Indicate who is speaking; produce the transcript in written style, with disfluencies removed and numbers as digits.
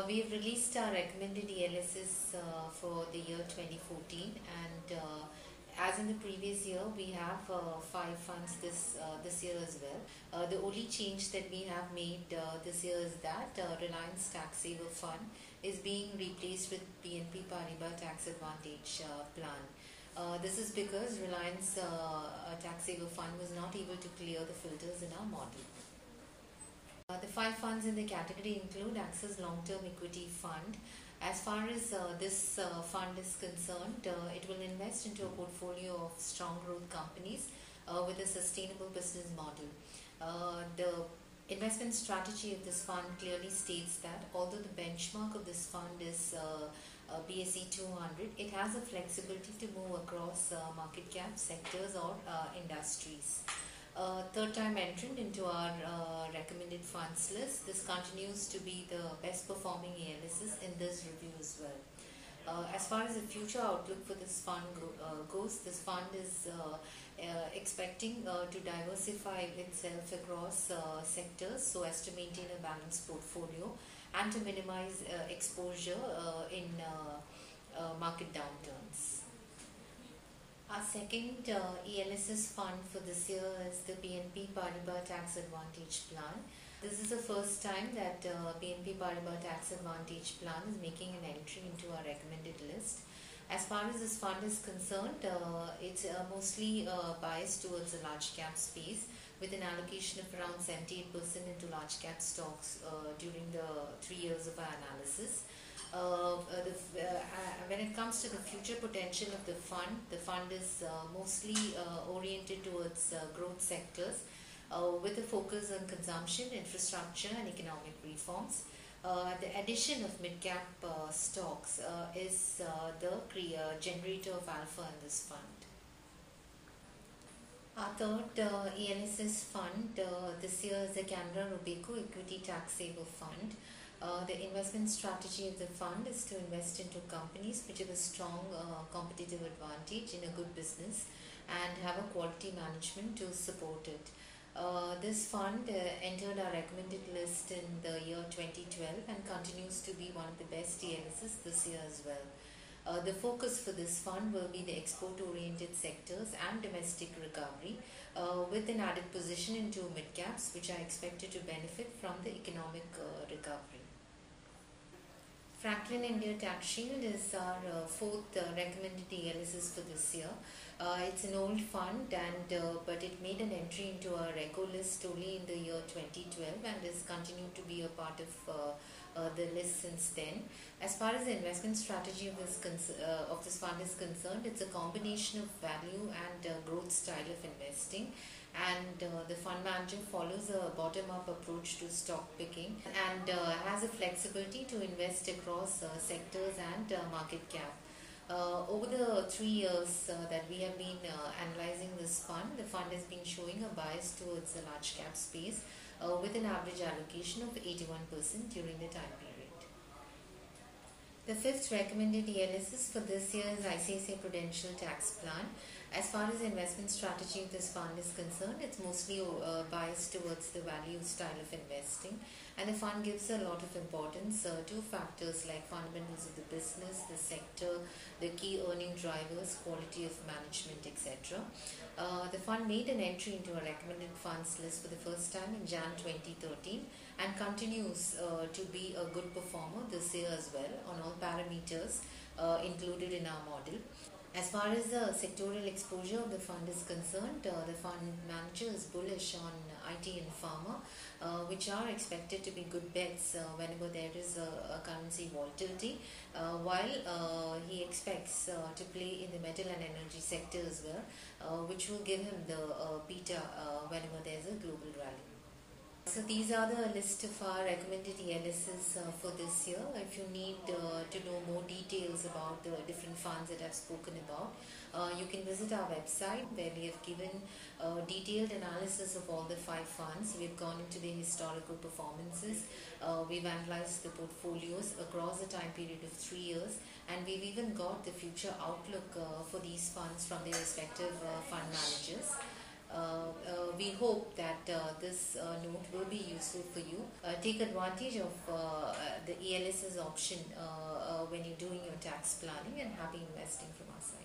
Speaker 1: We have released our recommended ELSS for the year 2014, and as in the previous year, we have 5 funds this year as well. The only change that we have made this year is that Reliance Tax Saver Fund is being replaced with BNP Paribas Tax Advantage Plan. This is because Reliance Tax Saver Fund was not able to clear the filters in our model. The 5 funds in the category include Axis Long-Term Equity Fund. As far as this fund is concerned, it will invest into a portfolio of strong growth companies with a sustainable business model. The investment strategy of this fund clearly states that although the benchmark of this fund is BSE 200, it has a flexibility to move across market cap sectors or industries. Third time entrant into our recommended funds list. This continues to be the best performing ELSS in this review as well. As far as the future outlook for this fund goes, this fund is expecting to diversify itself across sectors so as to maintain a balanced portfolio and to minimize exposure in market downturns. Our second ELSS fund for this year is the BNP Paribas Tax Advantage Plan. This is the first time that BNP Paribas Tax Advantage Plan is making an entry into our recommended list. As far as this fund is concerned, it's mostly biased towards the large cap space with an allocation of around 78% into large cap stocks during the 3 years of our analysis. When it comes to the future potential of the fund is mostly oriented towards growth sectors with a focus on consumption, infrastructure and economic reforms. The addition of mid-cap stocks is the generator of alpha in this fund. Our third ELSS fund this year is the CANARA ROBECO Equity Tax Saver Fund. The investment strategy of the fund is to invest into companies which have a strong competitive advantage in a good business and have a quality management to support it. This fund entered our recommended list in the year 2012 and continues to be one of the best ELSS this year as well. The focus for this fund will be the export-oriented sectors and domestic recovery with an added position into mid-caps which are expected to benefit from the economic recovery. Franklin India Tax Shield is our fourth recommended ELSS for this year. It's an old fund but it made an entry into our RECO list only in the year 2012 and has continued to be a part of the list since then. As far as the investment strategy of this fund is concerned, it's a combination of value and growth style of investing, and the fund manager follows a bottom-up approach to stock picking and has a flexibility to invest across sectors and market cap. Over the 3 years that we have been analyzing this fund, the fund has been showing a bias towards the large cap space with an average allocation of 81% during the time period. The fifth recommended ELSS for this year is ICICI Prudential Tax Plan. As far as the investment strategy of this fund is concerned, it's mostly biased towards the value style of investing, and the fund gives a lot of importance to factors like fundamentals of the business, the sector, the key earning drivers, quality of management, etc. The fund made an entry into a recommended funds list for the first time in Jan 2013 and continues to be a good performer this year as well on all parameters included in our model. As far as the sectoral exposure of the fund is concerned, the fund manager is bullish on IT and pharma, which are expected to be good bets whenever there is a currency volatility, while he expects to play in the metal and energy sector as well, which will give him the beta whenever there is a global rally. So these are the list of our recommended ELSS for this year. If you need to know more details about the different funds that I've spoken about, you can visit our website where we have given detailed analysis of all the 5 funds. We've gone into the historical performances, we've analyzed the portfolios across the time period of 3 years, and we've even got the future outlook for these funds from their respective fund managers. We hope that this note will be useful for you. Take advantage of the ELSS option when you're doing your tax planning, and happy investing from our side.